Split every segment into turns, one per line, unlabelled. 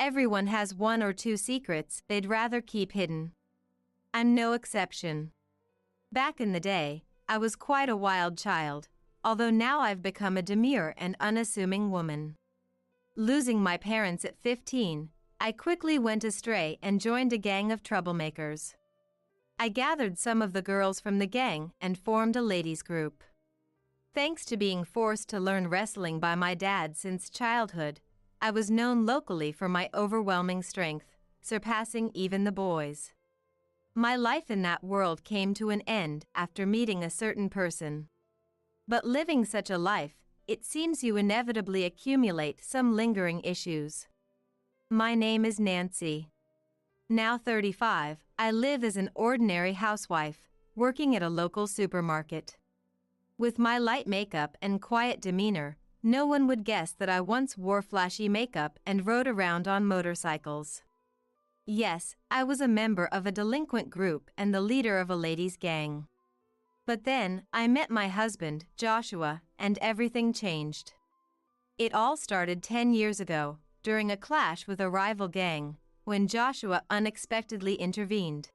Everyone has one or two secrets they'd rather keep hidden. I'm no exception. Back in the day, I was quite a wild child, although now I've become a demure and unassuming woman. Losing my parents at 15, I quickly went astray and joined a gang of troublemakers. I gathered some of the girls from the gang and formed a ladies' group. Thanks to being forced to learn wrestling by my dad since childhood, I was known locally for my overwhelming strength, surpassing even the boys. My life in that world came to an end after meeting a certain person. But living such a life, it seems you inevitably accumulate some lingering issues. My name is Nancy. Now 35, I live as an ordinary housewife, working at a local supermarket. With my light makeup and quiet demeanor, no one would guess that I once wore flashy makeup and rode around on motorcycles. Yes, I was a member of a delinquent group and the leader of a ladies' gang. But then, I met my husband, Joshua, and everything changed. It all started 10 years ago, during a clash with a rival gang, when Joshua unexpectedly intervened.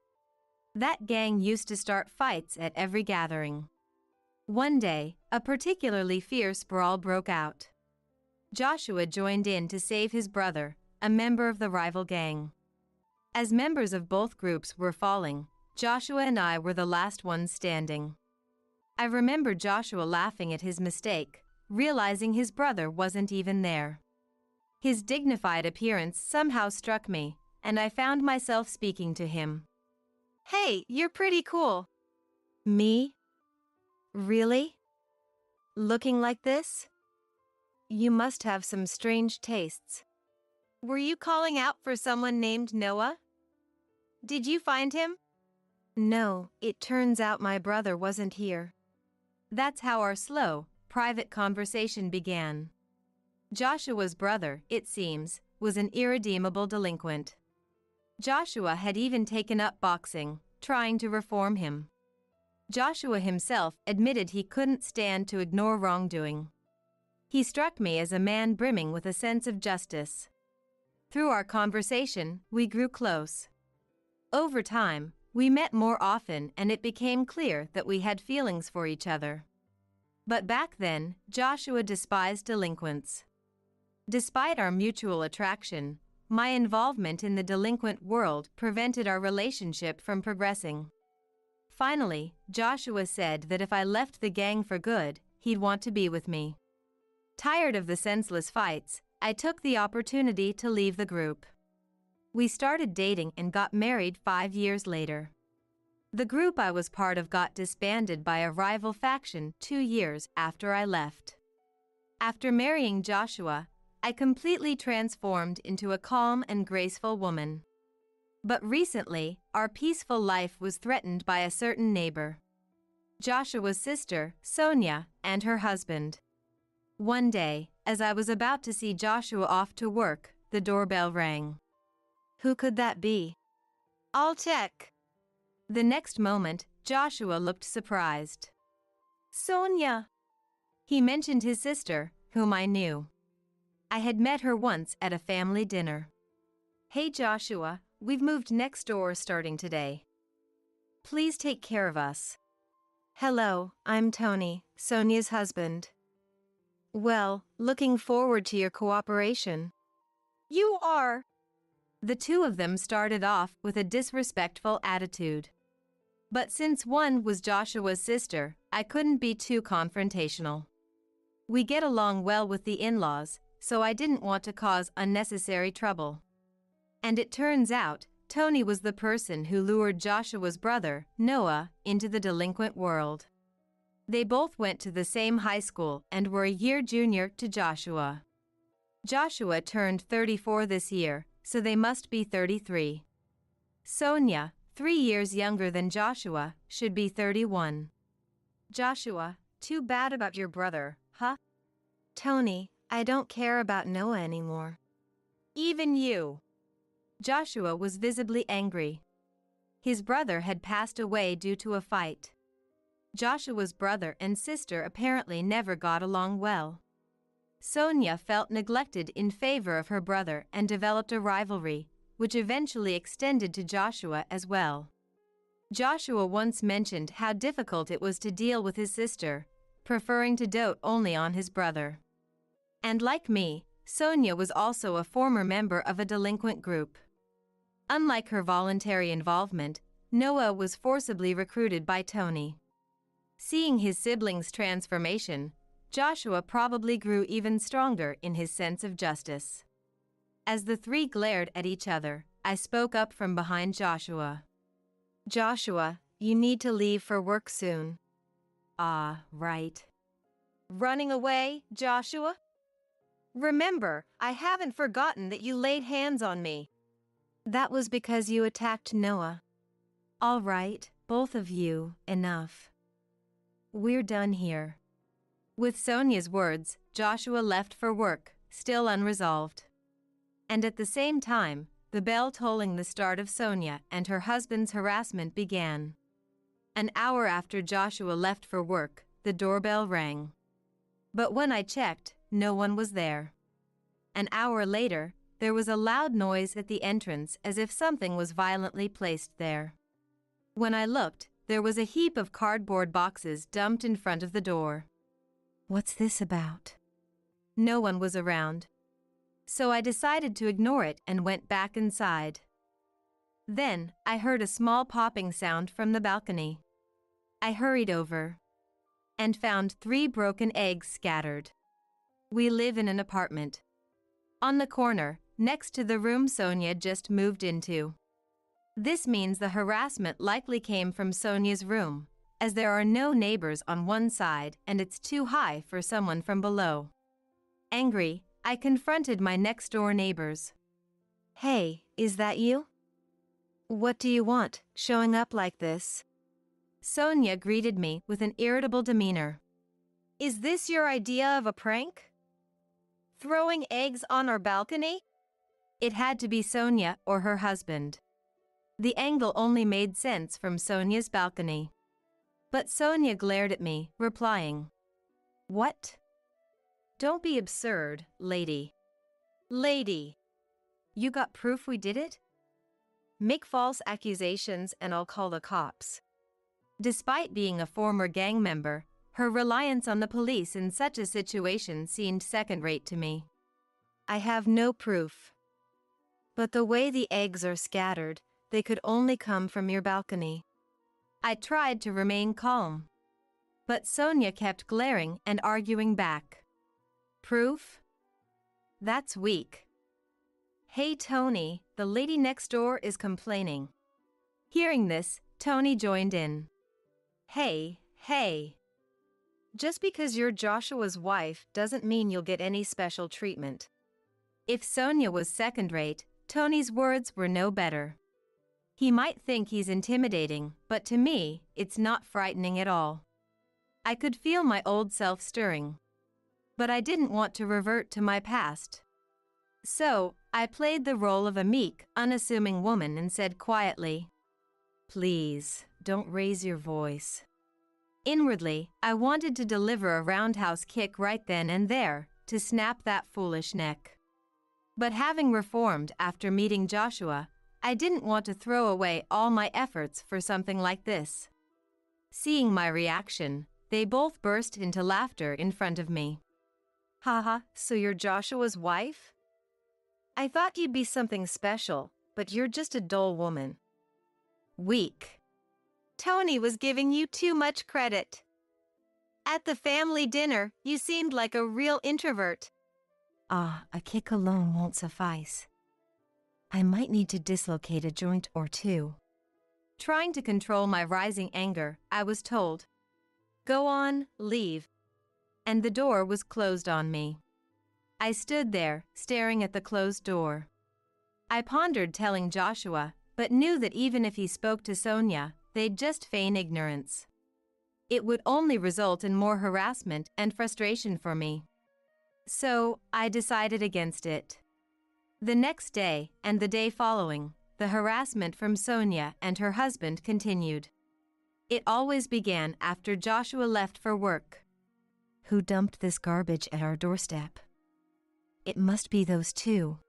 That gang used to start fights at every gathering. One day, a particularly fierce brawl broke out. Joshua joined in to save his brother, a member of the rival gang. As members of both groups were falling, Joshua and I were the last ones standing. I remember Joshua laughing at his mistake, realizing his brother wasn't even there. His dignified appearance somehow struck me, and I found myself speaking to him. "Hey, you're pretty cool." "Me? Really? Looking like this? You must have some strange tastes. Were you calling out for someone named Noah? Did you find him?" "No, it turns out my brother wasn't here." That's how our slow, private conversation began. Joshua's brother, it seems, was an irredeemable delinquent. Joshua had even taken up boxing, trying to reform him. Joshua himself admitted he couldn't stand to ignore wrongdoing. He struck me as a man brimming with a sense of justice. Through our conversation, we grew close. Over time, we met more often and it became clear that we had feelings for each other. But back then, Joshua despised delinquents. Despite our mutual attraction, my involvement in the delinquent world prevented our relationship from progressing. Finally, Joshua said that if I left the gang for good, he'd want to be with me. Tired of the senseless fights, I took the opportunity to leave the group. We started dating and got married 5 years later. The group I was part of got disbanded by a rival faction 2 years after I left. After marrying Joshua, I completely transformed into a calm and graceful woman. But recently, our peaceful life was threatened by a certain neighbor. Joshua's sister, Sonia, and her husband. One day, as I was about to see Joshua off to work, the doorbell rang. Who could that be? I'll check. The next moment, Joshua looked surprised. Sonia. He mentioned his sister, whom I knew. I had met her once at a family dinner. Hey Joshua, we've moved next door starting today. Please take care of us. Hello, I'm Tony, Sonia's husband. Well, looking forward to your cooperation. You are. The two of them started off with a disrespectful attitude. But since one was Joshua's sister, I couldn't be too confrontational. We get along well with the in-laws, so I didn't want to cause unnecessary trouble. And it turns out, Tony was the person who lured Joshua's brother, Noah, into the delinquent world. They both went to the same high school and were a year junior to Joshua. Joshua turned 34 this year, so they must be 33. Sonia, 3 years younger than Joshua, should be 31. Joshua, too bad about your brother, huh? Tony, I don't care about Noah anymore. Even you. Joshua was visibly angry. His brother had passed away due to a fight. Joshua's brother and sister apparently never got along well. Sonia felt neglected in favor of her brother and developed a rivalry, which eventually extended to Joshua as well. Joshua once mentioned how difficult it was to deal with his sister, preferring to dote only on his brother. And like me, Sonia was also a former member of a delinquent group. Unlike her voluntary involvement, Noah was forcibly recruited by Tony. Seeing his siblings' transformation, Joshua probably grew even stronger in his sense of justice. As the three glared at each other, I spoke up from behind Joshua. "Joshua, you need to leave for work soon." "Ah, right." "Running away, Joshua? Remember, I haven't forgotten that you laid hands on me." "That was because you attacked Noah." "All right, both of you, enough. We're done here." With Sonia's words, Joshua left for work, still unresolved. And at the same time, the bell tolling the start of Sonia and her husband's harassment began. An hour after Joshua left for work, the doorbell rang. But when I checked, no one was there. An hour later, there was a loud noise at the entrance as if something was violently placed there. When I looked, there was a heap of cardboard boxes dumped in front of the door. "What's this about?" No one was around. So I decided to ignore it and went back inside. Then, I heard a small popping sound from the balcony. I hurried over and found 3 broken eggs scattered. We live in an apartment on the corner, next to the room Sonia just moved into. This means the harassment likely came from Sonia's room, as there are no neighbors on one side and it's too high for someone from below. Angry, I confronted my next-door neighbors. "Hey, is that you? What do you want, showing up like this?" Sonia greeted me with an irritable demeanor. "Is this your idea of a prank? Throwing eggs on our balcony?" It had to be Sonia or her husband. The angle only made sense from Sonia's balcony. But Sonia glared at me, replying, "What? Don't be absurd, lady." "Lady, you got proof we did it? Make false accusations and I'll call the cops." Despite being a former gang member, her reliance on the police in such a situation seemed second-rate to me. "I have no proof. But the way the eggs are scattered, they could only come from your balcony." I tried to remain calm. But Sonia kept glaring and arguing back. "Proof? That's weak. Hey Tony, the lady next door is complaining." Hearing this, Tony joined in. Hey. Just because you're Joshua's wife doesn't mean you'll get any special treatment." If Sonia was second-rate, Tony's words were no better. He might think he's intimidating, but to me, it's not frightening at all. I could feel my old self stirring. But I didn't want to revert to my past. So, I played the role of a meek, unassuming woman and said quietly, "Please, don't raise your voice." Inwardly, I wanted to deliver a roundhouse kick right then and there, to snap that foolish neck. But having reformed after meeting Joshua, I didn't want to throw away all my efforts for something like this. Seeing my reaction, they both burst into laughter in front of me. "Haha, so you're Joshua's wife? I thought you'd be something special, but you're just a dull woman." Weak. Tony was giving you too much credit. At the family dinner, you seemed like a real introvert. "Ah, a kick alone won't suffice. I might need to dislocate a joint or two." Trying to control my rising anger, I was told, "Go on, leave." And the door was closed on me. I stood there, staring at the closed door. I pondered telling Joshua, but knew that even if he spoke to Sonia, they'd just feign ignorance. It would only result in more harassment and frustration for me. So, I decided against it. The next day, and the day following, the harassment from Sonia and her husband continued. It always began after Joshua left for work. "Who dumped this garbage at our doorstep?" It must be those two.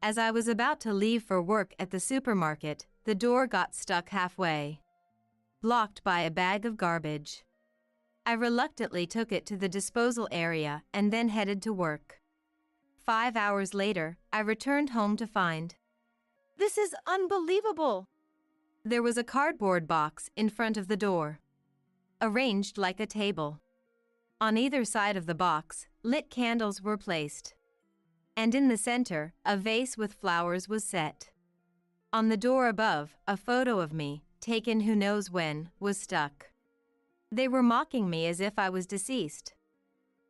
As I was about to leave for work at the supermarket, the door got stuck halfway, blocked by a bag of garbage. I reluctantly took it to the disposal area and then headed to work. 5 hours later, I returned home to find, "This is unbelievable!" There was a cardboard box in front of the door, arranged like a table. On either side of the box, lit candles were placed, and in the center, a vase with flowers was set. On the door above, a photo of me, taken who knows when, was stuck. They were mocking me as if I was deceased.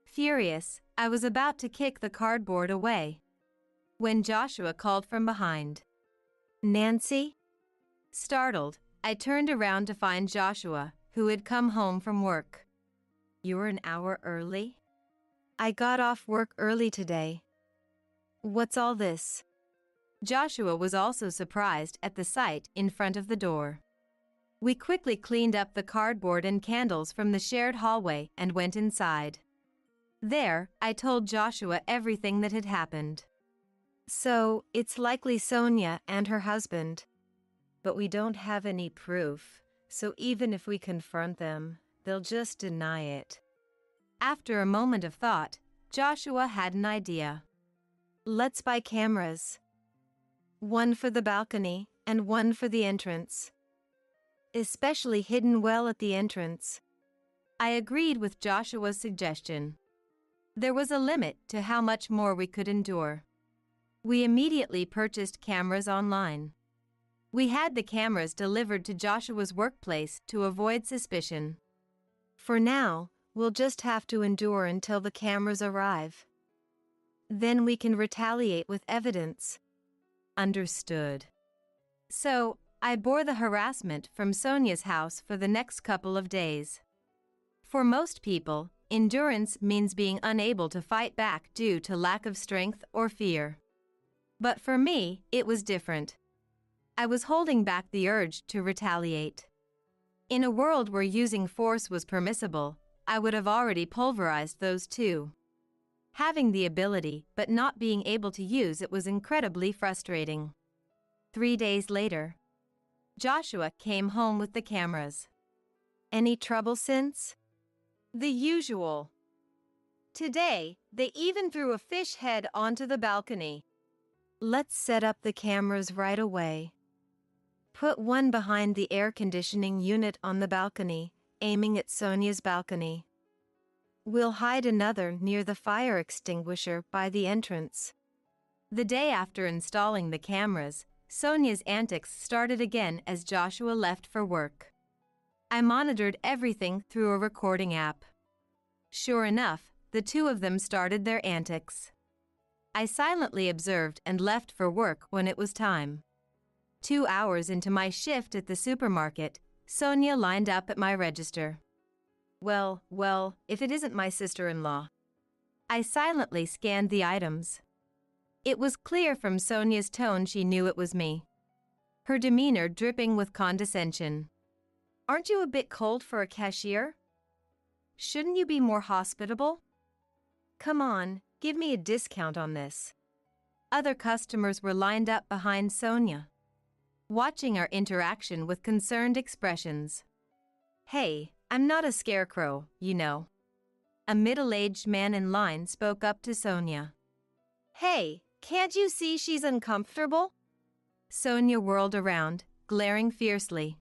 Furious, I was about to kick the cardboard away when Joshua called from behind. "Nancy?" Startled, I turned around to find Joshua, who had come home from work. "You were an hour early?" "I got off work early today." "What's all this?" Joshua was also surprised at the sight in front of the door. We quickly cleaned up the cardboard and candles from the shared hallway and went inside. There, I told Joshua everything that had happened. "So, it's likely Sonia and her husband. But we don't have any proof, so even if we confront them, they'll just deny it." After a moment of thought, Joshua had an idea. "Let's buy cameras. One for the balcony and one for the entrance. Especially hidden well at the entrance." I agreed with Joshua's suggestion. There was a limit to how much more we could endure. We immediately purchased cameras online. We had the cameras delivered to Joshua's workplace to avoid suspicion. "For now, we'll just have to endure until the cameras arrive. Then we can retaliate with evidence." Understood. So, I bore the harassment from Sonia's house for the next couple of days. For most people, endurance means being unable to fight back due to lack of strength or fear. But for me, it was different. I was holding back the urge to retaliate. In a world where using force was permissible, I would have already pulverized those two. Having the ability but not being able to use it was incredibly frustrating. 3 days later, Joshua came home with the cameras. "Any trouble since?" "The usual. Today, they even threw a fish head onto the balcony." "Let's set up the cameras right away. Put one behind the air conditioning unit on the balcony, aiming at Sonia's balcony. We'll hide another near the fire extinguisher by the entrance." The day after installing the cameras, Sonia's antics started again as Joshua left for work. I monitored everything through a recording app. Sure enough, the two of them started their antics. I silently observed and left for work when it was time. 2 hours into my shift at the supermarket, Sonia lined up at my register. Well, if it isn't my sister-in-law. I silently scanned the items. It was clear from Sonia's tone she knew it was me. Her demeanor dripping with condescension. "Aren't you a bit cold for a cashier? Shouldn't you be more hospitable? Come on, give me a discount on this." Other customers were lined up behind Sonia, watching our interaction with concerned expressions. "Hey, I'm not a scarecrow, you know." A middle-aged man in line spoke up to Sonia. "Hey, can't you see she's uncomfortable?" Sonia whirled around, glaring fiercely.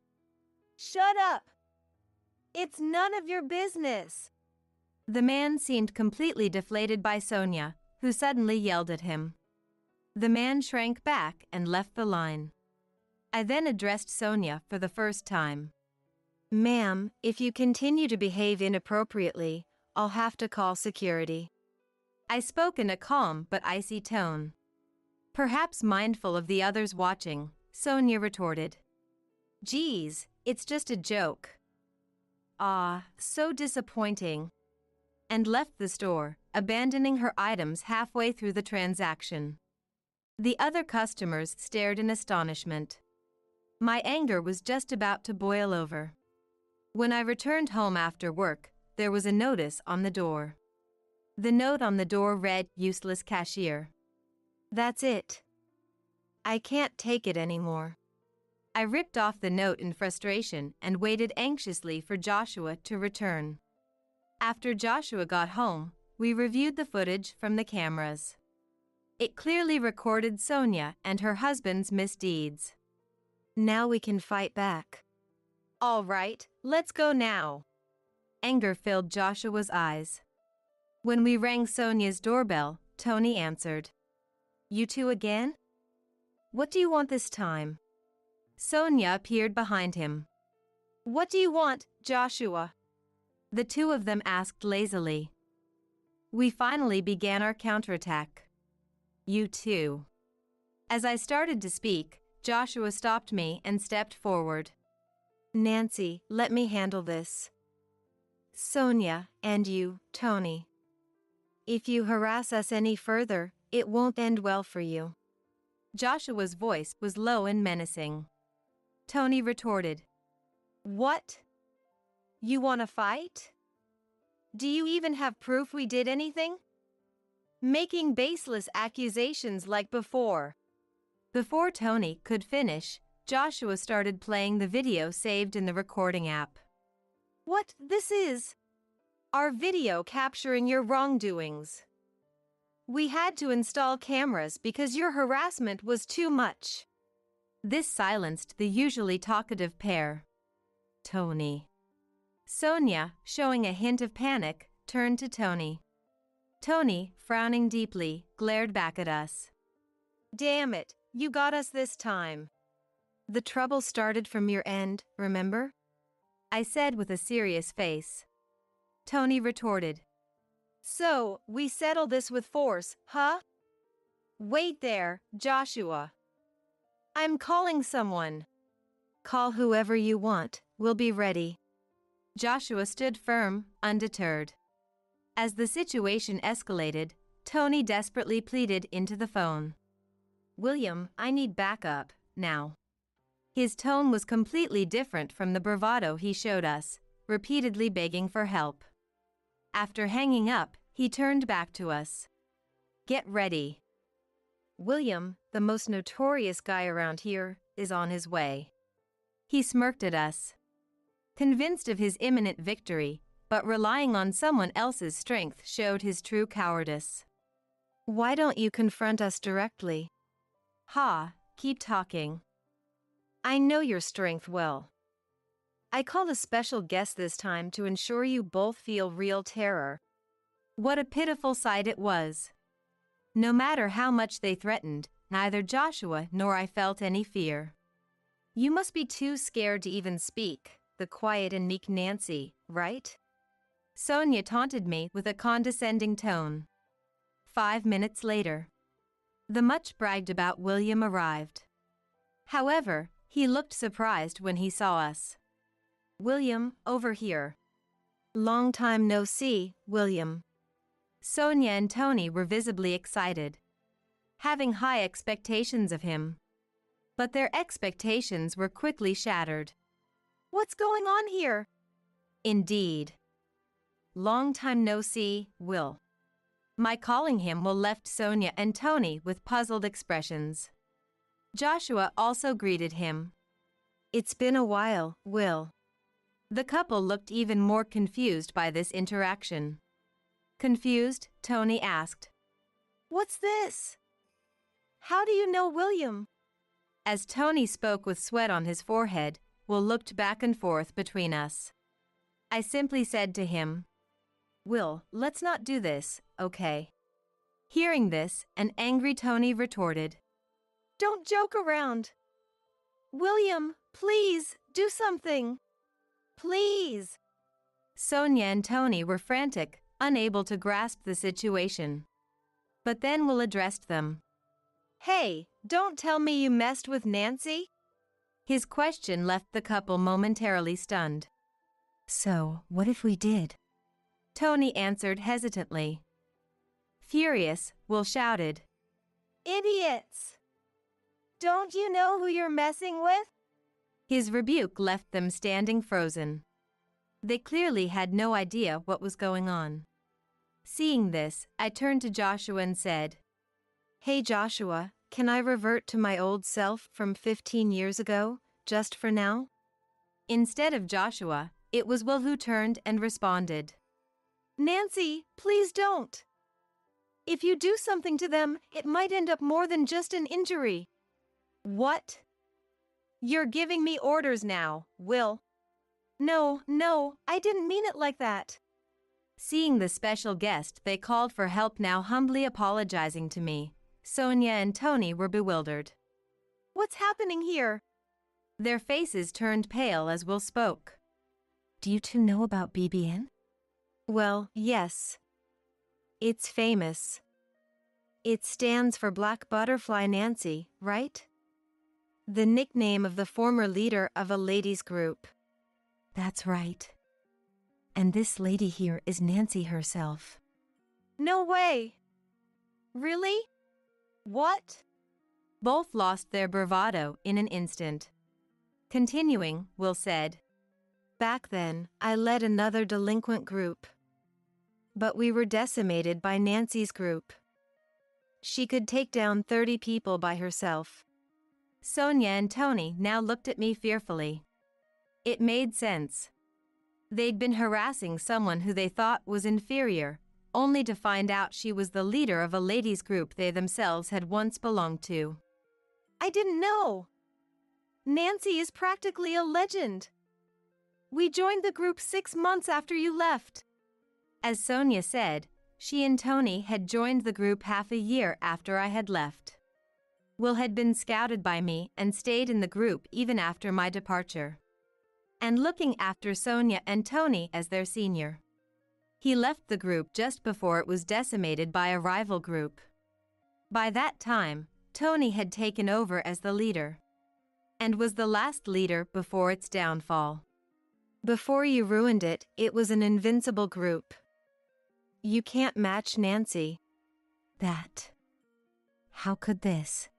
"Shut up! It's none of your business." The man seemed completely deflated by Sonia, who suddenly yelled at him. The man shrank back and left the line. I then addressed Sonia for the first time. "Ma'am, if you continue to behave inappropriately, I'll have to call security." I spoke in a calm but icy tone. Perhaps mindful of the others watching, Sonia retorted, "Geez, it's just a joke." "Ah, so disappointing," and left the store, abandoning her items halfway through the transaction. The other customers stared in astonishment. My anger was just about to boil over. When I returned home after work, there was a notice on the door. The note on the door read, "Useless cashier." That's it. I can't take it anymore. I ripped off the note in frustration and waited anxiously for Joshua to return. After Joshua got home, we reviewed the footage from the cameras. It clearly recorded Sonia and her husband's misdeeds. Now we can fight back. All right, let's go now. Anger filled Joshua's eyes. When we rang Sonia's doorbell, Tony answered. You two again? What do you want this time? Sonia appeared behind him. What do you want, Joshua? The two of them asked lazily. We finally began our counterattack. You too. As I started to speak, Joshua stopped me and stepped forward. Nancy, let me handle this. Sonia, and you, Tony. If you harass us any further, it won't end well for you. Joshua's voice was low and menacing. Tony retorted. What? You want to fight? Do you even have proof we did anything? Making baseless accusations like before. Before Tony could finish, Joshua started playing the video saved in the recording app. What this is? Our video capturing your wrongdoings. We had to install cameras because your harassment was too much. This silenced the usually talkative pair. Tony. Sonia, showing a hint of panic, turned to Tony. Tony, frowning deeply, glared back at us. Damn it, you got us this time. The trouble started from your end, remember? I said with a serious face. Tony retorted. So, we settle this with force, huh? Wait there, Joshua. I'm calling someone. Call whoever you want, we'll be ready. Joshua stood firm, undeterred. As the situation escalated, Tony desperately pleaded into the phone. William, I need backup, now. His tone was completely different from the bravado he showed us, repeatedly begging for help. After hanging up, he turned back to us. Get ready. William, the most notorious guy around here, is on his way. He smirked at us. Convinced of his imminent victory, but relying on someone else's strength showed his true cowardice. Why don't you confront us directly? Ha, keep talking. I know your strength well. I called a special guest this time to ensure you both feel real terror. What a pitiful sight it was. No matter how much they threatened, neither Joshua nor I felt any fear. You must be too scared to even speak, the quiet and meek Nancy, right? Sonia taunted me with a condescending tone. 5 minutes later, the much bragged about William arrived. However, he looked surprised when he saw us. William, over here. Long time no see, William. Sonia and Tony were visibly excited, having high expectations of him. But their expectations were quickly shattered. What's going on here? Indeed. Long time no see, Will. My calling him Will left Sonia and Tony with puzzled expressions. Joshua also greeted him. It's been a while, Will. The couple looked even more confused by this interaction. Confused, Tony asked. What's this? How do you know William? As Tony spoke with sweat on his forehead, Will looked back and forth between us. I simply said to him, Will, let's not do this, okay? Hearing this, an angry Tony retorted. Don't joke around. William, please, do something. Please. Sonia and Tony were frantic, unable to grasp the situation. But then Will addressed them. Hey, don't tell me you messed with Nancy? His question left the couple momentarily stunned. So, what if we did? Tony answered hesitantly. Furious, Will shouted. Idiots! Don't you know who you're messing with? His rebuke left them standing frozen. They clearly had no idea what was going on. Seeing this, I turned to Joshua and said, "Hey Joshua, can I revert to my old self from 15 years ago, just for now?" Instead of Joshua, it was Will who turned and responded, "Nancy, please don't. If you do something to them, it might end up more than just an injury." "What? You're giving me orders now, Will." No, I didn't mean it like that." Seeing the special guest they called for help now humbly apologizing to me, Sonia and Tony were bewildered. "What's happening here?" Their faces turned pale as Will spoke. "Do you two know about BBN?" "Well, yes. It's famous. It stands for Black Butterfly Nancy, right? The nickname of the former leader of a ladies' group." "That's right. And this lady here is Nancy herself." "No way. Really? What?" Both lost their bravado in an instant. Continuing, Will said, "Back then, I led another delinquent group. But we were decimated by Nancy's group. She could take down 30 people by herself." Sonia and Tony now looked at me fearfully. It made sense. They'd been harassing someone who they thought was inferior, only to find out she was the leader of a ladies' group they themselves had once belonged to. "I didn't know. Nancy is practically a legend. We joined the group 6 months after you left." As Sonia said, she and Tony had joined the group half a year after I had left. Will had been scouted by me and stayed in the group even after my departure, and looking after Sonia and Tony as their senior. He left the group just before it was decimated by a rival group. By that time, Tony had taken over as the leader, and was the last leader before its downfall. Before you ruined it, it was an invincible group. You can't match Nancy. That. How could this?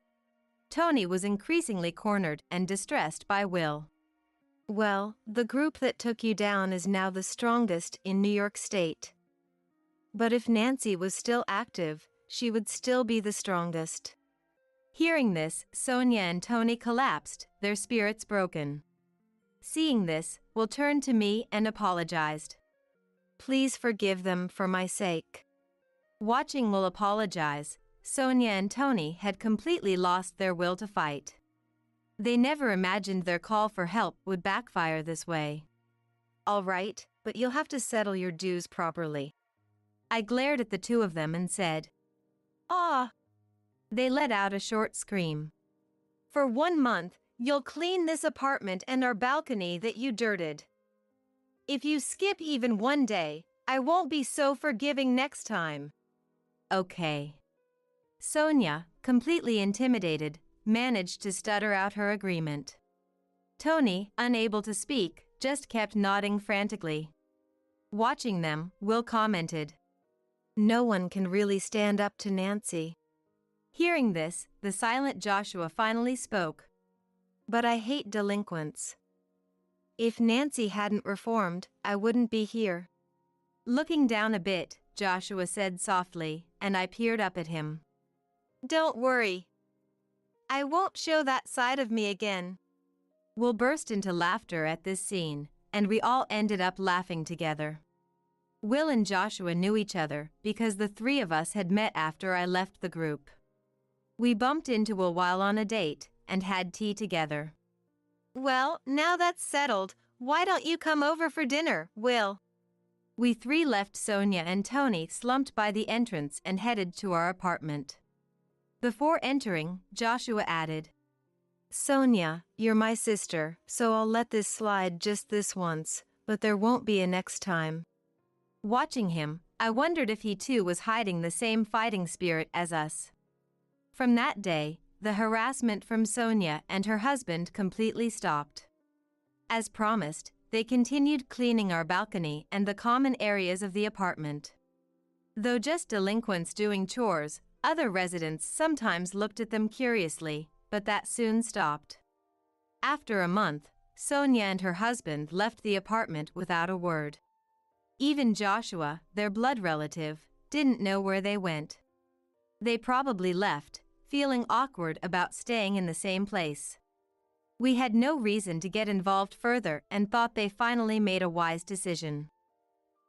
Tony was increasingly cornered and distressed by Will. "Well, the group that took you down is now the strongest in New York State. But if Nancy was still active, she would still be the strongest." Hearing this, Sonia and Tony collapsed, their spirits broken. Seeing this, Will turned to me and apologized. "Please forgive them for my sake." Watching Will apologize, Sonia and Tony had completely lost their will to fight. They never imagined their call for help would backfire this way. "All right, but you'll have to settle your dues properly." I glared at the two of them and said, "Ah!" They let out a short scream. "For 1 month, you'll clean this apartment and our balcony that you dirted. If you skip even 1 day, I won't be so forgiving next time." "Okay." Sonia, completely intimidated, managed to stutter out her agreement. Tony, unable to speak, just kept nodding frantically. Watching them, Will commented, "No one can really stand up to Nancy." Hearing this, the silent Joshua finally spoke. "But I hate delinquents. If Nancy hadn't reformed, I wouldn't be here." Looking down a bit, Joshua said softly, and I peered up at him. "Don't worry. I won't show that side of me again." Will burst into laughter at this scene, and we all ended up laughing together. Will and Joshua knew each other because the three of us had met after I left the group. We bumped into Will while on a date and had tea together. "Well, now that's settled, why don't you come over for dinner, Will?" We three left Sonia and Tony slumped by the entrance and headed to our apartment. Before entering, Joshua added, "Sonia, you're my sister, so I'll let this slide just this once, but there won't be a next time." Watching him, I wondered if he too was hiding the same fighting spirit as us. From that day, the harassment from Sonia and her husband completely stopped. As promised, they continued cleaning our balcony and the common areas of the apartment. Though just delinquents doing chores, other residents sometimes looked at them curiously, but that soon stopped. After a month, Sonia and her husband left the apartment without a word. Even Joshua, their blood relative, didn't know where they went. They probably left, feeling awkward about staying in the same place. We had no reason to get involved further and thought they finally made a wise decision.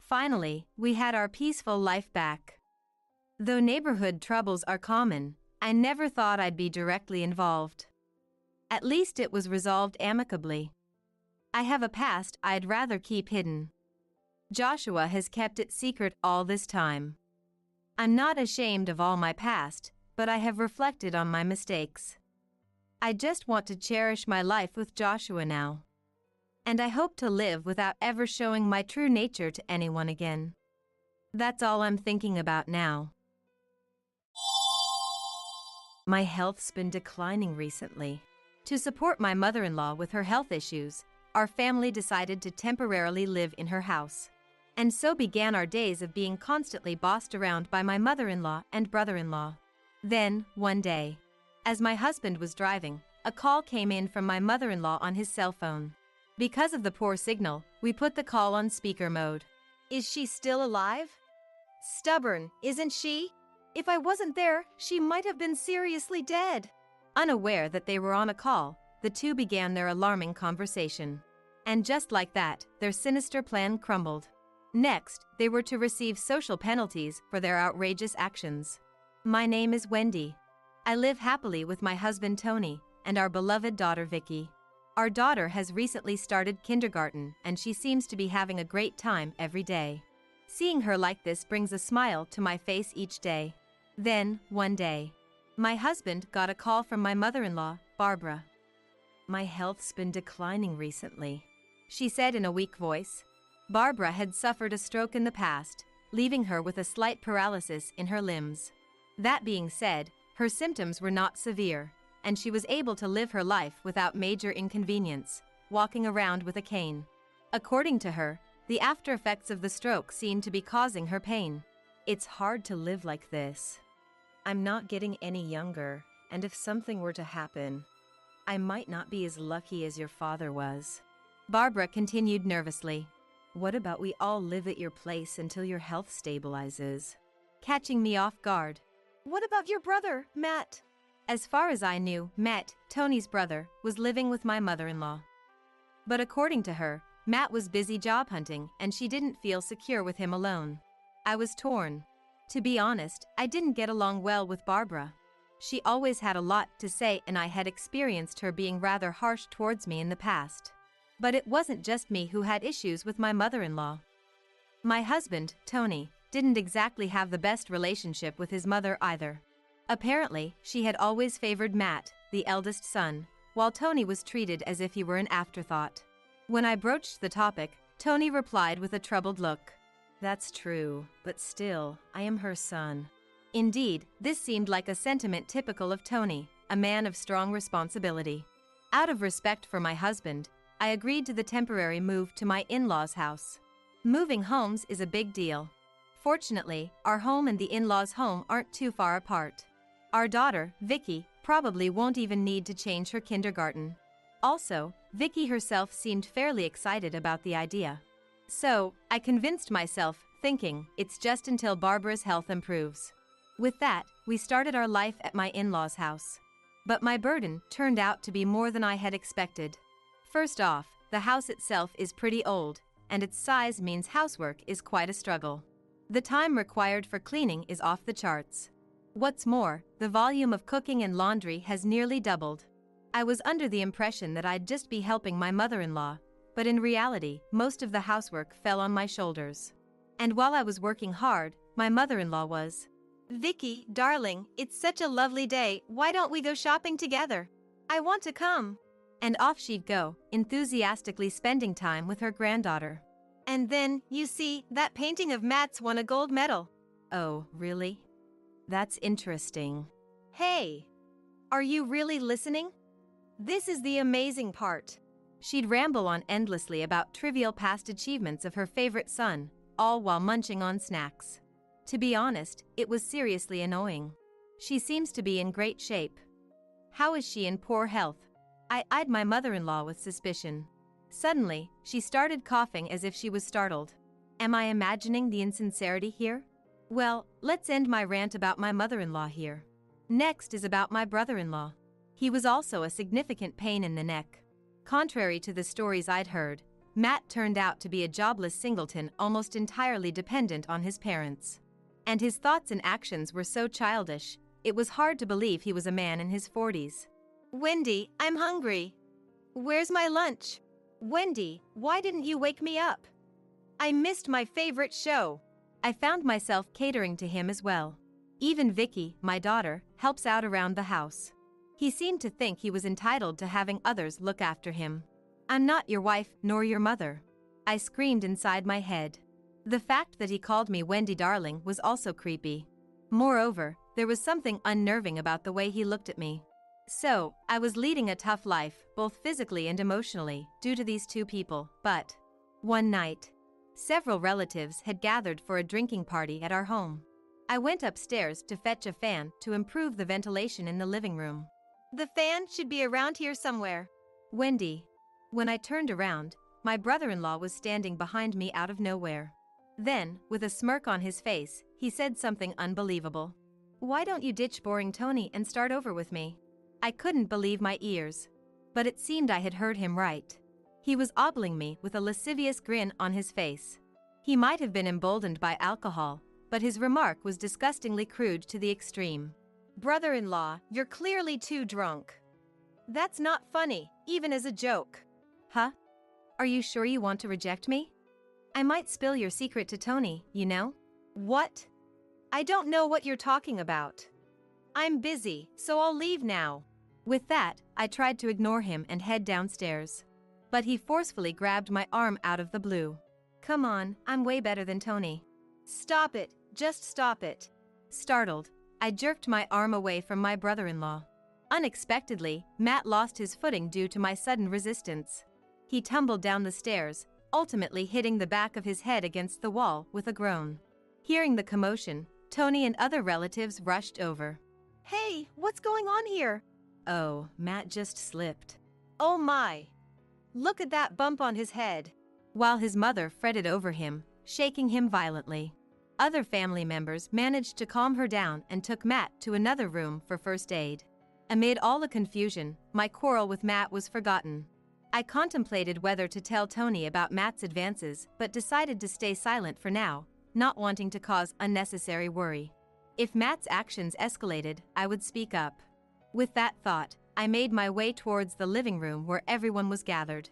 Finally, we had our peaceful life back. Though neighborhood troubles are common, I never thought I'd be directly involved. At least it was resolved amicably. I have a past I'd rather keep hidden. Joshua has kept it secret all this time. I'm not ashamed of all my past, but I have reflected on my mistakes. I just want to cherish my life with Joshua now. And I hope to live without ever showing my true nature to anyone again. That's all I'm thinking about now. My health's been declining recently. To support my mother-in-law with her health issues, our family decided to temporarily live in her house. And so began our days of being constantly bossed around by my mother-in-law and brother-in-law. Then, one day, as my husband was driving, a call came in from my mother-in-law on his cell phone. Because of the poor signal, we put the call on speaker mode. Is she still alive? Stubborn, isn't she? If I wasn't there, she might have been seriously dead. Unaware that they were on a call, the two began their alarming conversation. And just like that, their sinister plan crumbled. Next, they were to receive social penalties for their outrageous actions. My name is Wendy. I live happily with my husband Tony and our beloved daughter Vicky. Our daughter has recently started kindergarten and she seems to be having a great time every day. Seeing her like this brings a smile to my face each day. Then, one day, my husband got a call from my mother-in-law, Barbara. My health's been declining recently, she said in a weak voice. Barbara had suffered a stroke in the past, leaving her with a slight paralysis in her limbs. That being said, her symptoms were not severe, and she was able to live her life without major inconvenience, walking around with a cane. According to her, the after effects of the stroke seemed to be causing her pain. It's hard to live like this. I'm not getting any younger, and if something were to happen, I might not be as lucky as your father was. Barbara continued nervously. What about we all live at your place until your health stabilizes? Catching me off guard. What about your brother, Matt? As far as I knew, Matt, Tony's brother, was living with my mother-in-law. But according to her, Matt was busy job hunting and she didn't feel secure with him alone. I was torn. To be honest, I didn't get along well with Barbara. She always had a lot to say and I had experienced her being rather harsh towards me in the past. But it wasn't just me who had issues with my mother-in-law. My husband, Tony, didn't exactly have the best relationship with his mother either. Apparently, she had always favored Matt, the eldest son, while Tony was treated as if he were an afterthought. When I broached the topic, Tony replied with a troubled look. That's true, but still, I am her son. Indeed, this seemed like a sentiment typical of Tony, a man of strong responsibility. Out of respect for my husband, I agreed to the temporary move to my in-laws' house. Moving homes is a big deal. Fortunately, our home and the in-laws' home aren't too far apart. Our daughter, Vicky, probably won't even need to change her kindergarten. Also, Vicky herself seemed fairly excited about the idea. So, I convinced myself, thinking, it's just until Barbara's health improves. With that, we started our life at my in-laws' house. But my burden turned out to be more than I had expected. First off, the house itself is pretty old, and its size means housework is quite a struggle. The time required for cleaning is off the charts. What's more, the volume of cooking and laundry has nearly doubled. I was under the impression that I'd just be helping my mother-in-law, but in reality, most of the housework fell on my shoulders. And while I was working hard, my mother-in-law was. Vicky, darling, it's such a lovely day, why don't we go shopping together? I want to come. And off she'd go, enthusiastically spending time with her granddaughter. And then, you see, that painting of Matt's won a gold medal. Oh, really? That's interesting. Hey! Are you really listening? This is the amazing part. She'd ramble on endlessly about trivial past achievements of her favorite son, all while munching on snacks. To be honest, it was seriously annoying. She seems to be in great shape. How is she in poor health? I eyed my mother-in-law with suspicion. Suddenly, she started coughing as if she was startled. Am I imagining the insincerity here? Well, let's end my rant about my mother-in-law here. Next is about my brother-in-law. He was also a significant pain in the neck. Contrary to the stories I'd heard, Matt turned out to be a jobless singleton almost entirely dependent on his parents. And his thoughts and actions were so childish, it was hard to believe he was a man in his 40s. Wendy, I'm hungry. Where's my lunch? Wendy, why didn't you wake me up? I missed my favorite show. I found myself catering to him as well. Even Vicky, my daughter, helps out around the house. He seemed to think he was entitled to having others look after him. I'm not your wife nor your mother. I screamed inside my head. The fact that he called me Wendy darling was also creepy. Moreover, there was something unnerving about the way he looked at me. So, I was leading a tough life, both physically and emotionally, due to these two people, but one night, several relatives had gathered for a drinking party at our home. I went upstairs to fetch a fan to improve the ventilation in the living room. The fan should be around here somewhere. Wendy. When I turned around, my brother-in-law was standing behind me out of nowhere. Then, with a smirk on his face, he said something unbelievable. Why don't you ditch boring Tony and start over with me? I couldn't believe my ears. But it seemed I had heard him right. He was ogling me with a lascivious grin on his face. He might have been emboldened by alcohol, but his remark was disgustingly crude to the extreme. Brother-in-law, you're clearly too drunk. That's not funny, even as a joke. Huh? Are you sure you want to reject me? I might spill your secret to Tony, you know? What? I don't know what you're talking about. I'm busy, so I'll leave now. With that, I tried to ignore him and head downstairs. But he forcefully grabbed my arm out of the blue. Come on, I'm way better than Tony. Stop it, just stop it. Startled, I jerked my arm away from my brother-in-law. Unexpectedly, Matt lost his footing due to my sudden resistance. He tumbled down the stairs, ultimately hitting the back of his head against the wall with a groan. Hearing the commotion, Tony and other relatives rushed over. Hey, what's going on here? Oh, Matt just slipped. Oh my! Look at that bump on his head. While his mother fretted over him, shaking him violently. Other family members managed to calm her down and took Matt to another room for first aid. Amid all the confusion, my quarrel with Matt was forgotten. I contemplated whether to tell Tony about Matt's advances but decided to stay silent for now, not wanting to cause unnecessary worry. If Matt's actions escalated, I would speak up. With that thought, I made my way towards the living room where everyone was gathered.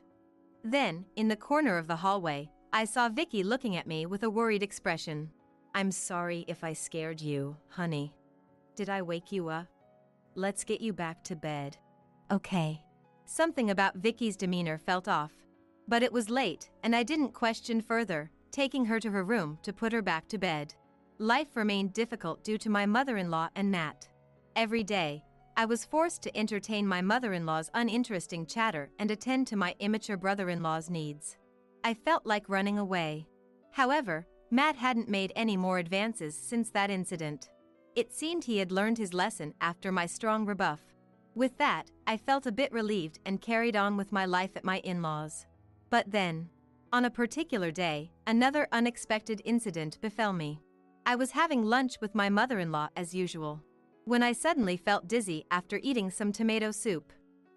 Then, in the corner of the hallway, I saw Vicky looking at me with a worried expression. I'm sorry if I scared you, honey. Did I wake you up? Let's get you back to bed. Okay. Something about Vicky's demeanor felt off. But it was late, and I didn't question further, taking her to her room to put her back to bed. Life remained difficult due to my mother-in-law and Matt. Every day, I was forced to entertain my mother-in-law's uninteresting chatter and attend to my immature brother-in-law's needs. I felt like running away. However, Matt hadn't made any more advances since that incident. It seemed he had learned his lesson after my strong rebuff. With that, I felt a bit relieved and carried on with my life at my in-laws. But then, on a particular day, another unexpected incident befell me. I was having lunch with my mother-in-law as usual, when I suddenly felt dizzy after eating some tomato soup.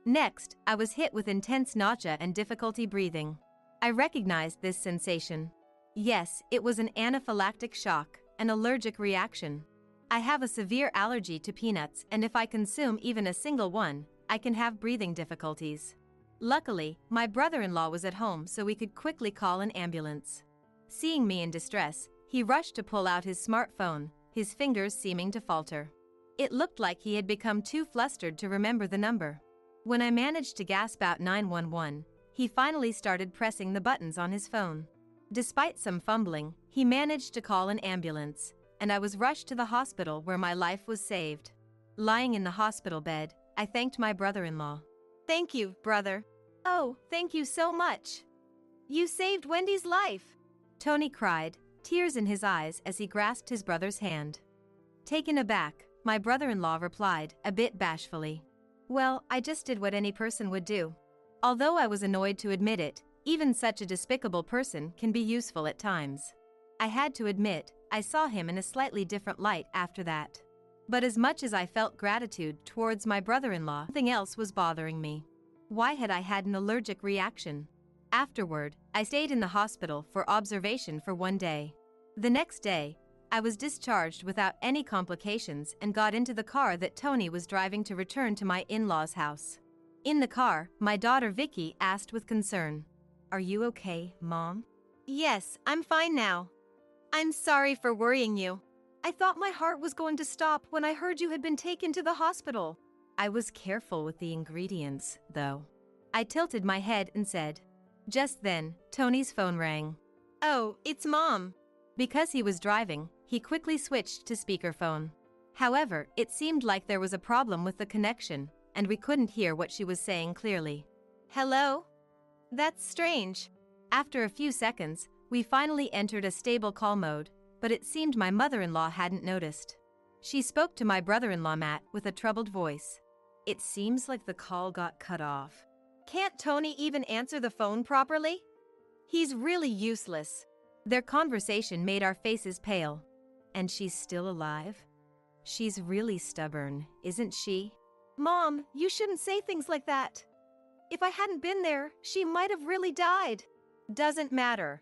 Next, I was hit with intense nausea and difficulty breathing. I recognized this sensation. Yes, it was an anaphylactic shock, an allergic reaction. I have a severe allergy to peanuts, and if I consume even a single one, I can have breathing difficulties. Luckily, my brother-in-law was at home so we could quickly call an ambulance. Seeing me in distress, he rushed to pull out his smartphone, his fingers seeming to falter. It looked like he had become too flustered to remember the number. When I managed to gasp out 911, he finally started pressing the buttons on his phone. Despite some fumbling, he managed to call an ambulance, and I was rushed to the hospital where my life was saved. Lying in the hospital bed, I thanked my brother-in-law. Thank you, brother. Oh, thank you so much. You saved Wendy's life. Tony cried, tears in his eyes as he grasped his brother's hand. Taken aback, my brother-in-law replied, a bit bashfully. Well, I just did what any person would do. Although I was annoyed to admit it, even such a despicable person can be useful at times. I had to admit, I saw him in a slightly different light after that. But as much as I felt gratitude towards my brother-in-law, something else was bothering me. Why had I had an allergic reaction? Afterward, I stayed in the hospital for observation for 1 day. The next day, I was discharged without any complications and got into the car that Tony was driving to return to my in-laws' house. In the car, my daughter Vicky asked with concern, "Are you okay, Mom?" "Yes, I'm fine now. I'm sorry for worrying you. I thought my heart was going to stop when I heard you had been taken to the hospital." I was careful with the ingredients, though. I tilted my head and said. Just then, Tony's phone rang. "Oh, it's Mom." Because he was driving, he quickly switched to speakerphone. However, it seemed like there was a problem with the connection, and we couldn't hear what she was saying clearly. "Hello? That's strange." After a few seconds, we finally entered a stable call mode, but it seemed my mother-in-law hadn't noticed. She spoke to my brother-in-law Matt with a troubled voice. "It seems like the call got cut off. Can't Tony even answer the phone properly? He's really useless." Their conversation made our faces pale. "And she's still alive? She's really stubborn, isn't she?" "Mom, you shouldn't say things like that. If I hadn't been there, she might have really died." "Doesn't matter.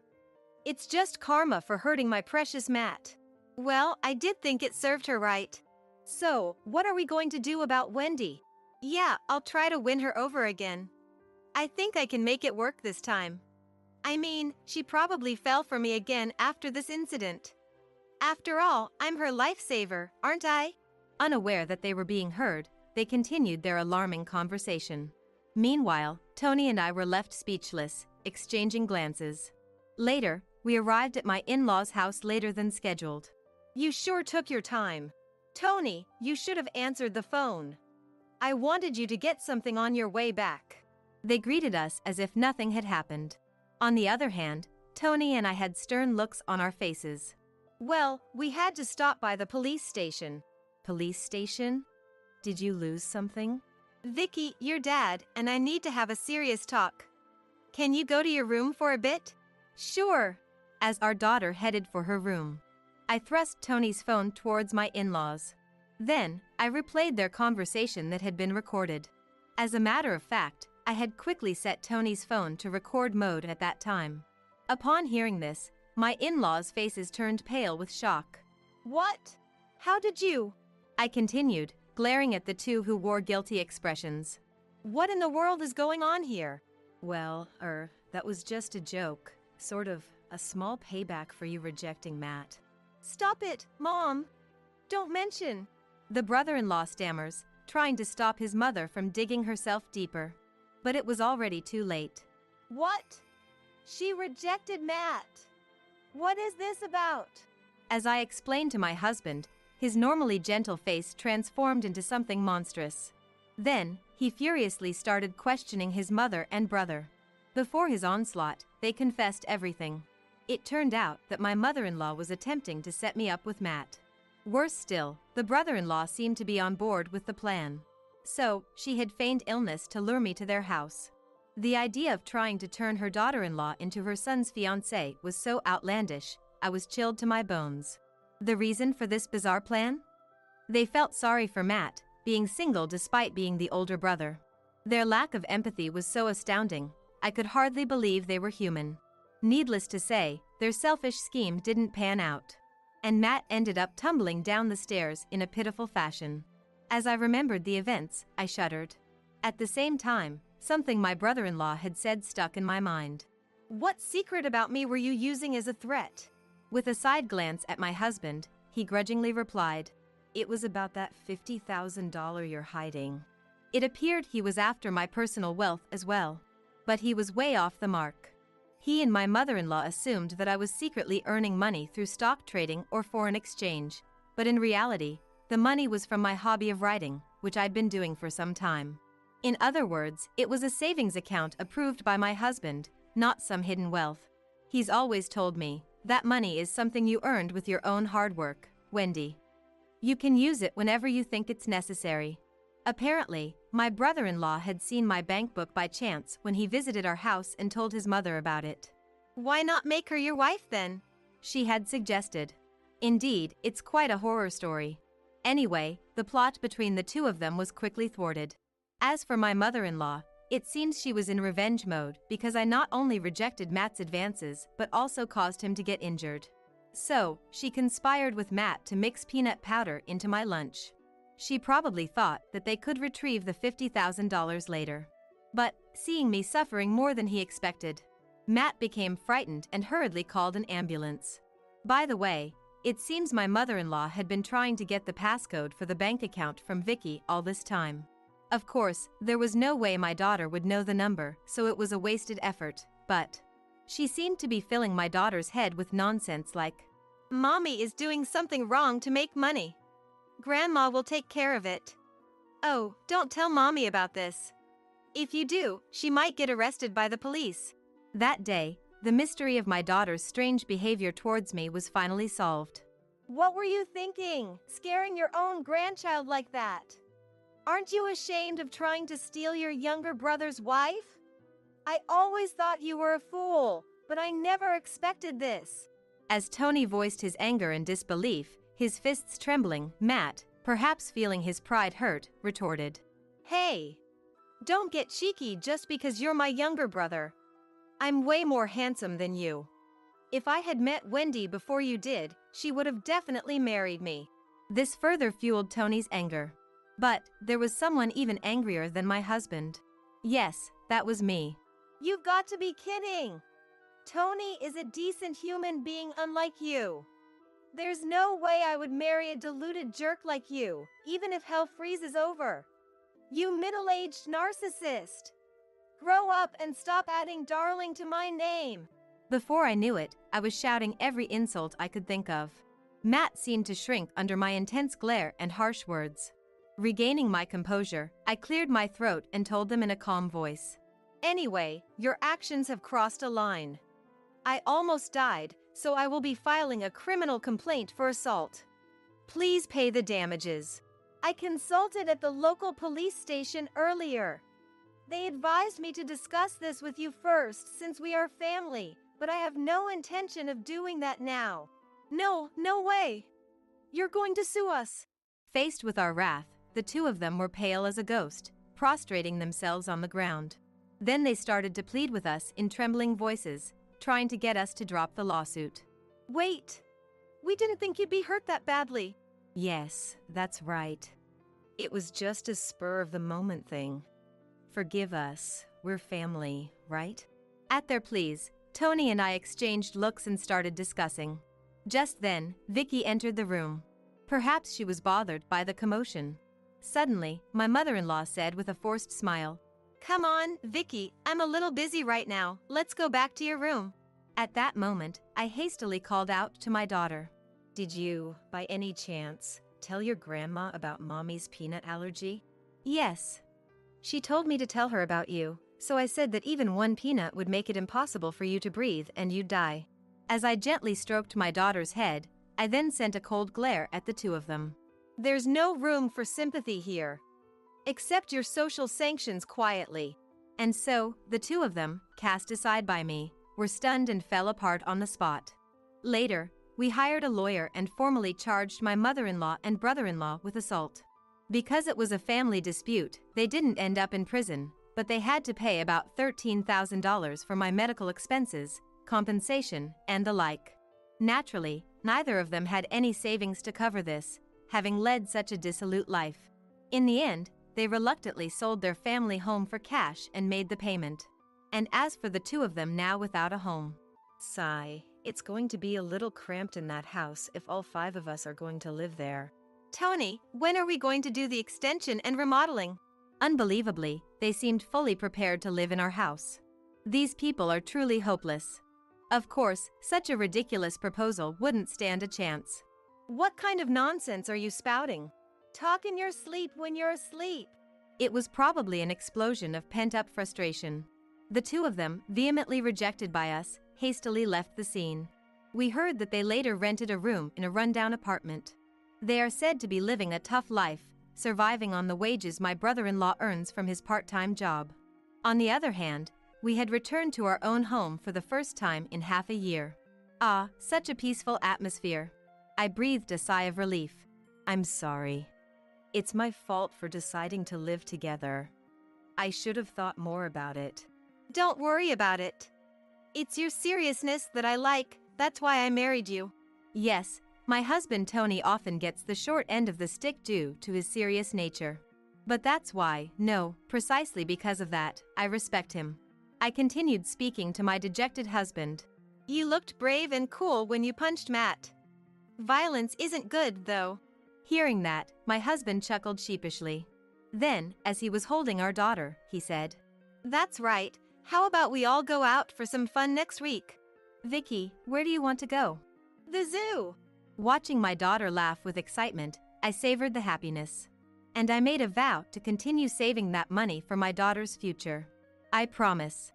It's just karma for hurting my precious Matt." "Well, I did think it served her right." "So, what are we going to do about Wendy?" "Yeah, I'll try to win her over again. I think I can make it work this time. I mean, she probably fell for me again after this incident. After all, I'm her lifesaver, aren't I?" Unaware that they were being heard, they continued their alarming conversation. Meanwhile, Tony and I were left speechless, exchanging glances. Later, we arrived at my in-laws' house later than scheduled. "You sure took your time. Tony, you should have answered the phone. I wanted you to get something on your way back." They greeted us as if nothing had happened. On the other hand, Tony and I had stern looks on our faces. "Well, we had to stop by the police station." "Police station? Did you lose something?" "Vicky, your dad and I need to have a serious talk. Can you go to your room for a bit?" "Sure." As our daughter headed for her room, I thrust Tony's phone towards my in-laws. Then, I replayed their conversation that had been recorded. As a matter of fact, I had quickly set Tony's phone to record mode at that time. Upon hearing this, my in-laws' faces turned pale with shock. "What? How did you?" I continued, glaring at the two who wore guilty expressions. "What in the world is going on here?" "Well, that was just a joke. Sort of a small payback for you rejecting Matt." "Stop it, Mom. Don't mention." The brother-in-law stammers, trying to stop his mother from digging herself deeper. But it was already too late. "What? She rejected Matt. What is this about?" As I explained to my husband, his normally gentle face transformed into something monstrous. Then, he furiously started questioning his mother and brother. Before his onslaught, they confessed everything. It turned out that my mother-in-law was attempting to set me up with Matt. Worse still, the brother-in-law seemed to be on board with the plan. So, she had feigned illness to lure me to their house. The idea of trying to turn her daughter-in-law into her son's fiancé was so outlandish, I was chilled to my bones. The reason for this bizarre plan? They felt sorry for Matt, being single despite being the older brother. Their lack of empathy was so astounding, I could hardly believe they were human. Needless to say, their selfish scheme didn't pan out. And Matt ended up tumbling down the stairs in a pitiful fashion. As I remembered the events, I shuddered. At the same time, something my brother-in-law had said stuck in my mind. "What secret about me were you using as a threat?" With a side glance at my husband, he grudgingly replied, "It was about that $50,000 you're hiding." It appeared he was after my personal wealth as well. But he was way off the mark. He and my mother-in-law assumed that I was secretly earning money through stock trading or foreign exchange, but in reality, the money was from my hobby of writing, which I'd been doing for some time. In other words, it was a savings account approved by my husband, not some hidden wealth. He's always told me, that money is something you earned with your own hard work, Wendy. You can use it whenever you think it's necessary. Apparently, my brother-in-law had seen my bank book by chance when he visited our house and told his mother about it. "Why not make her your wife then?" she had suggested. Indeed, it's quite a horror story. Anyway, the plot between the two of them was quickly thwarted. As for my mother-in-law, it seems she was in revenge mode because I not only rejected Matt's advances but also caused him to get injured. So, she conspired with Matt to mix peanut powder into my lunch. She probably thought that they could retrieve the $50,000 later. But, seeing me suffering more than he expected, Matt became frightened and hurriedly called an ambulance. By the way, it seems my mother-in-law had been trying to get the passcode for the bank account from Vicky all this time. Of course, there was no way my daughter would know the number, so it was a wasted effort, but she seemed to be filling my daughter's head with nonsense like, "Mommy is doing something wrong to make money. Grandma will take care of it. Oh, don't tell Mommy about this. If you do, she might get arrested by the police." That day, the mystery of my daughter's strange behavior towards me was finally solved.
What were you thinking, scaring your own grandchild like that? Aren't you ashamed of trying to steal your younger brother's wife? I always thought you were a fool, but I never expected this.
As Tony voiced his anger and disbelief, his fists trembling, Matt, perhaps feeling his pride hurt, retorted,
"Hey, don't get cheeky just because you're my younger brother. I'm way more handsome than you. If I had met Wendy before you did, she would have definitely married me."
This further fueled Tony's anger. But there was someone even angrier than my husband. Yes, that was me.
You've got to be kidding. Tony is a decent human being unlike you. There's no way I would marry a deluded jerk like you, even if hell freezes over. You middle-aged narcissist. Grow up and stop adding darling to my name.
Before I knew it, I was shouting every insult I could think of. Matt seemed to shrink under my intense glare and harsh words. Regaining my composure, I cleared my throat and told them in a calm voice,
"Anyway, your actions have crossed a line. I almost died, so I will be filing a criminal complaint for assault. Please pay the damages. I consulted at the local police station earlier. They advised me to discuss this with you first since we are family, but I have no intention of doing that now." No way. You're going to sue us."
Faced with our wrath, the two of them were pale as a ghost, prostrating themselves on the ground. Then they started to plead with us in trembling voices, trying to get us to drop the lawsuit.
"Wait, we didn't think you'd be hurt that badly."
"Yes, that's right. It was just a spur-of-the-moment thing. Forgive us, we're family, right?" At their pleas, Tony and I exchanged looks and started discussing. Just then, Vicky entered the room. Perhaps she was bothered by the commotion. Suddenly, my mother-in-law said with a forced smile,
"Come on, Vicky, I'm a little busy right now. Let's go back to your room."
At that moment, I hastily called out to my daughter,
"Did you, by any chance, tell your grandma about Mommy's peanut allergy?"
"Yes.
She told me to tell her about you, so I said that even one peanut would make it impossible for you to breathe and you'd die."
As I gently stroked my daughter's head, I then sent a cold glare at the two of them.
"There's no room for sympathy here. Accept your social sanctions quietly."
And so, the two of them, cast aside by me, were stunned and fell apart on the spot. Later, we hired a lawyer and formally charged my mother-in-law and brother-in-law with assault. Because it was a family dispute, they didn't end up in prison, but they had to pay about $13,000 for my medical expenses, compensation, and the like. Naturally, neither of them had any savings to cover this, having led such a dissolute life. In the end, they reluctantly sold their family home for cash and made the payment. And as for the two of them now without a home.
Sigh, it's going to be a little cramped in that house if all 5 of us are going to live there.
Tony, when are we going to do the extension and remodeling? Unbelievably, they seemed fully prepared to live in our house. These people are truly hopeless. Of course, such a ridiculous proposal wouldn't stand a chance.
What kind of nonsense are you spouting? Talk in your sleep when you're asleep.
It was probably an explosion of pent-up frustration. The two of them, vehemently rejected by us, hastily left the scene. We heard that they later rented a room in a rundown apartment. They are said to be living a tough life, surviving on the wages my brother-in-law earns from his part-time job. On the other hand, we had returned to our own home for the first time in half a year. Ah, such a peaceful atmosphere. I breathed a sigh of relief. I'm sorry. It's my fault for deciding to live together. I should have thought more about it.
Don't worry about it. It's your seriousness that I like, that's why I married you.
Yes, my husband Tony often gets the short end of the stick due to his serious nature. But that's why, no, precisely because of that, I respect him. I continued speaking to my dejected husband.
You looked brave and cool when you punched Matt. Violence isn't good, though.
Hearing that, my husband chuckled sheepishly. Then, as he was holding our daughter, he said,
That's right. How about we all go out for some fun next week?
Vicky, where do you want to go?
The zoo.
Watching my daughter laugh with excitement, I savored the happiness. And I made a vow to continue saving that money for my daughter's future. I promise.